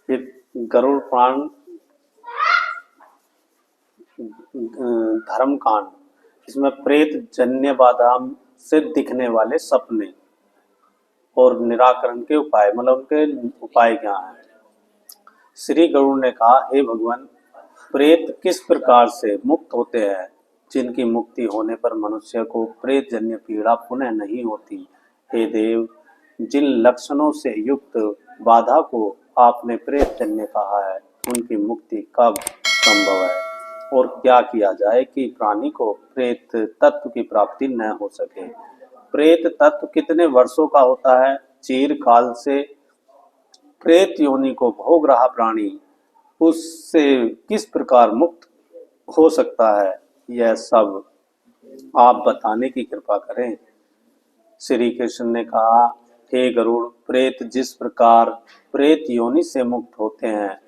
ये गरुड़ पुराण धर्म कांड, इसमें प्रेत जन्य बाधा से दिखने वाले सपने और निराकरण के उपाय, मतलब उनके उपाय क्या हैं। श्री गरुड़ ने कहा, हे भगवान, प्रेत किस प्रकार से मुक्त होते हैं, जिनकी मुक्ति होने पर मनुष्य को प्रेत जन्य पीड़ा पुनः नहीं होती। हे देव, जिन लक्षणों से युक्त बाधा को आपने प्रेत जन्य कहा है, उनकी मुक्ति कब संभव है और क्या किया जाए कि प्राणी को प्रेत तत्व की प्राप्ति न हो सके। प्रेत तत्व कितने वर्षों का होता है? चिरकाल से प्रेत योनि को भोग रहा प्राणी उससे किस प्रकार मुक्त हो सकता है, यह सब आप बताने की कृपा करें। श्री कृष्ण ने कहा, हे गरुड़, प्रेत जिस प्रकार प्रेत योनि से मुक्त होते हैं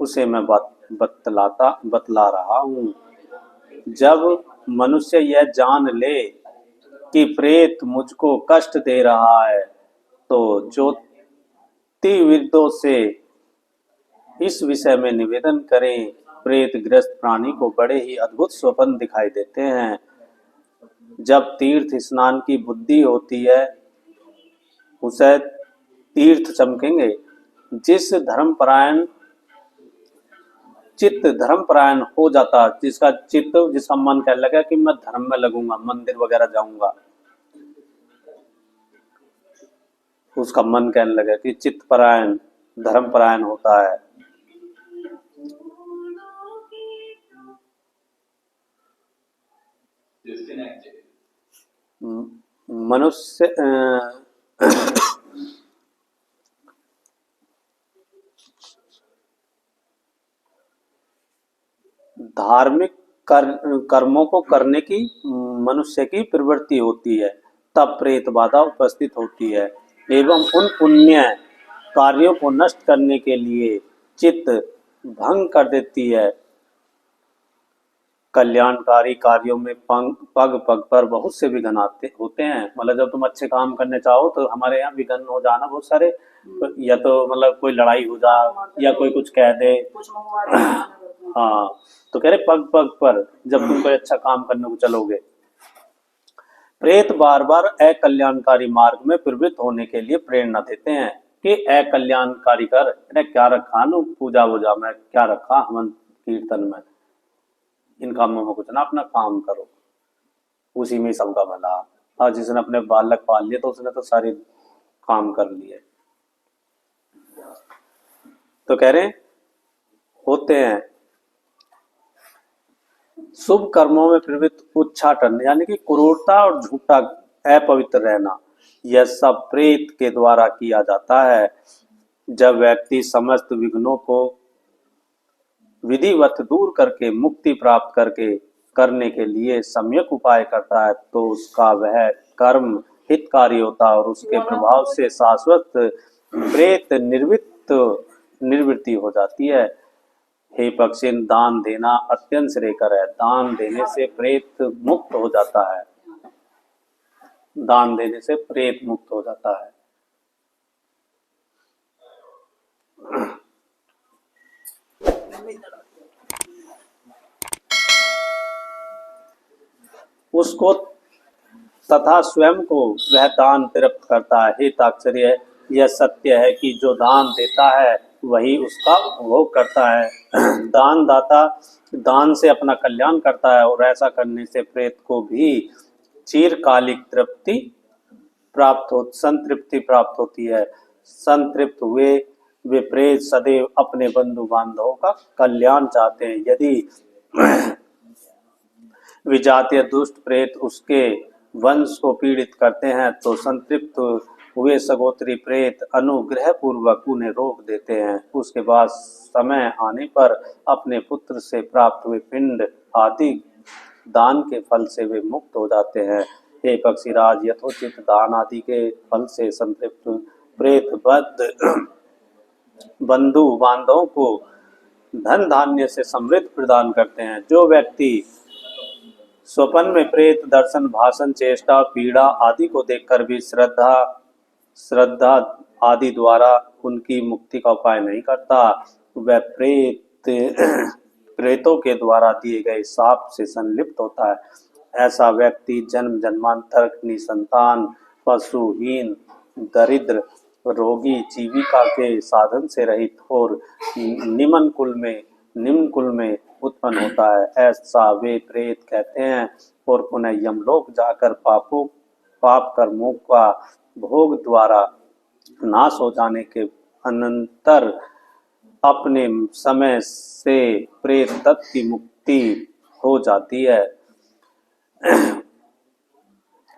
उसे मैं बतला रहा हूँ। जब मनुष्य यह जान ले कि प्रेत मुझको कष्ट दे रहा है तो ज्योतिर्विदों से इस विषय में निवेदन करें। प्रेत ग्रस्त प्राणी को बड़े ही अद्भुत स्वप्न दिखाई देते हैं। जब तीर्थ स्नान की बुद्धि होती है उसे तीर्थ चमकेंगे। जिस चित्त धर्मपरायण हो जाता, जिसका मन कहने लगा कि मैं धर्म में लगूंगा, मंदिर वगैरह जाऊंगा, उसका मन कहने लगा कि चित्तपरायण धर्मपरायण होता है। मनुष्य धार्मिक कर्मों को करने की मनुष्य की प्रवृत्ति होती है, तब प्रेत बाधा उपस्थित होती है एवं उन पुण्य कार्यों को नष्ट करने के लिए चित्त भंग कर देती है। कल्याणकारी कार्यों में पग पग पर बहुत से विघ्न होते हैं। मतलब जब तुम अच्छे काम करने चाहो तो हमारे यहाँ विघ्न हो जाना बहुत सारे, या तो मतलब कोई लड़ाई हो जाए या कोई कुछ कह दे। हाँ, तो कह रहे पग पग पर जब तुम कोई अच्छा काम करने को चलोगे। प्रेत बार बार अकल्याणकारी मार्ग में प्रवृत्त होने के लिए प्रेरणा देते हैं कि अकल्याणकारी कर, क्या रखा नु पूजा वूजा में, क्या रखा हवन कीर्तन में, इन कामों में कुछ ना, अपना काम करो, उसी में सबका भला। और जिसने अपने बालक पाल लिए तो उसने तो सारे काम कर लिए। तो कह रहे होते हैं शुभ कर्मों में प्रवृत्त उच्चाटन, यानी कि क्रूरता और झूठा अपवित्र रहना, यह सब प्रेत के द्वारा किया जाता है। जब व्यक्ति समस्त विघ्नों को विधिवत दूर करके मुक्ति प्राप्त करने के लिए सम्यक उपाय करता है तो उसका वह कर्म हितकारी होता है और उसके प्रभाव से शाश्वत प्रेत निवृत्ति हो जाती है। हे पक्षी, दान देना अत्यंत श्रेयकर है। दान देने से प्रेत मुक्त हो जाता है। दान देने से प्रेत मुक्त हो जाता है। उसको तथा स्वयं को वह दान तृप्त करता है। हे तात्पर्य, यह सत्य है कि जो दान देता है वही उसका उपभोग करता है। दान दाता दान से अपना कल्याण करता है और ऐसा करने से प्रेत को भी चिरकालिक संतृप्ति प्राप्त होती है। संतृप्त हुए वे प्रेत सदैव अपने बंधु बांधवों का कल्याण चाहते हैं। यदि विजातीय दुष्ट प्रेत उसके वंश को पीड़ित करते हैं तो संतृप्त हुए सगोत्री प्रेत अनुग्रह पूर्वक उन्हें रोक देते हैं। उसके बाद समय आने पर अपने पुत्र से प्राप्त हुए पिंड आदि दान के फल से वे मुक्त हो जाते हैं। हे पक्षीराज, यथोचित दान आदि के फल से संतृप्त प्रेत बंधु बांधवों को धन धान्य से समृद्ध प्रदान करते हैं। जो व्यक्ति स्वप्न में प्रेत दर्शन, भाषण, चेष्टा, पीड़ा आदि को देखकर भी श्रद्धा आदि द्वारा उनकी मुक्ति का उपाय नहीं करता, वह प्रेतों के द्वारा दिए गए शाप से संलिप्त होता है। ऐसा व्यक्ति जन्म जन्मांतर निसंतान, पशुहीन, दरिद्र, रोगी, जीविका के साधन से रहित और निम्न कुल में उत्पन्न होता है, ऐसा वे प्रेत कहते हैं। और पुनः यमलोक जाकर पाप कर्मों का भोग द्वारा नाश हो जाने के अनंतर अपने समय से प्रेत तत्व की मुक्ति हो जाती है।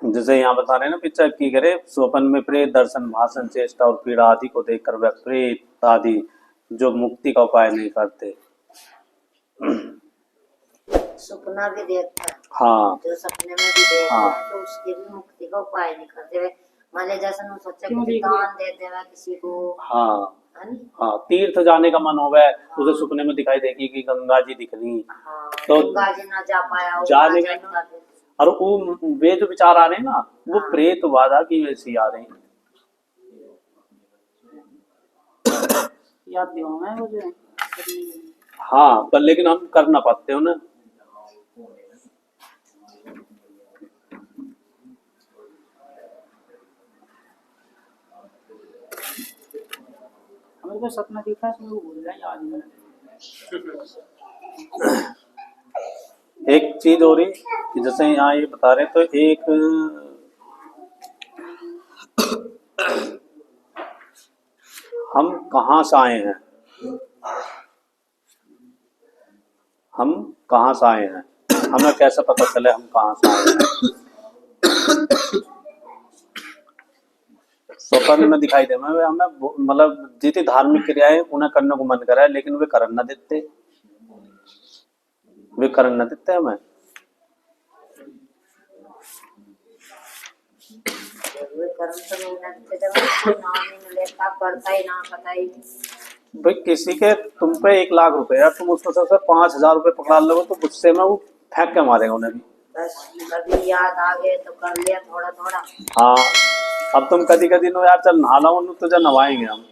जैसे यहाँ बता रहे हैं ना, पिक्चर की करे स्वप्न में प्रेत दर्शन, भाषण, चेष्टा और पीड़ा आदि को देखकर वह प्रेत आदि जो मुक्ति का उपाय नहीं करते। सपना भी देखता है, हाँ, जो सपने में भी देखता हाँ, है तो उसकी भी मुक्ति का उपाय नहीं करते वे। मान ले जैसे सोचा कि दान दे देगा किसी को, हाँ, है नी? हाँ, तीर्थ जाने का मन होगा, उसे सपने में दिखाई देगी कि गंगा जी दिख रही, हाँ, तो गंगा जी ना जा पाया, जा वो नहीं ना गए जा ना। पाया। और वे जो विचार आ रहे हैं ना, वो प्रेत बाधा की वैसी आ रहे हैं। याद दिलाओ मैं वो जो है। हाँ, पर लेकिन हम कर ना पाते हो ना। हमें तो सपना दिखा है, वो भूल गया याद नहीं। एक चीज हो रही कि जैसे यहाँ ये बता रहे तो एक हम कहाँ से आए हैं, हम कहाँ से आए हैं, हमें कैसे पता चले हम कहाँ से आए हैं। स्वप्न में दिखाई दे हमें मतलब जितनी धार्मिक क्रियाएं उन्हें करने को मन करे, लेकिन वे करन न देते, वे करन न देते हमें। भाई किसी के तुम पे 1,00,000 रुपए है, तुम उसको सबसे 5,000 रुपए पकड़ा लोगे तो गुस्से में वो फेंक के मारेगा उन्हें भी। बस कभी याद आ गए तो कर लिया थोड़ा थोड़ा। हाँ, अब तुम कदी कदी नो यार चल नहा लो, तुझे नवाएंगे हम।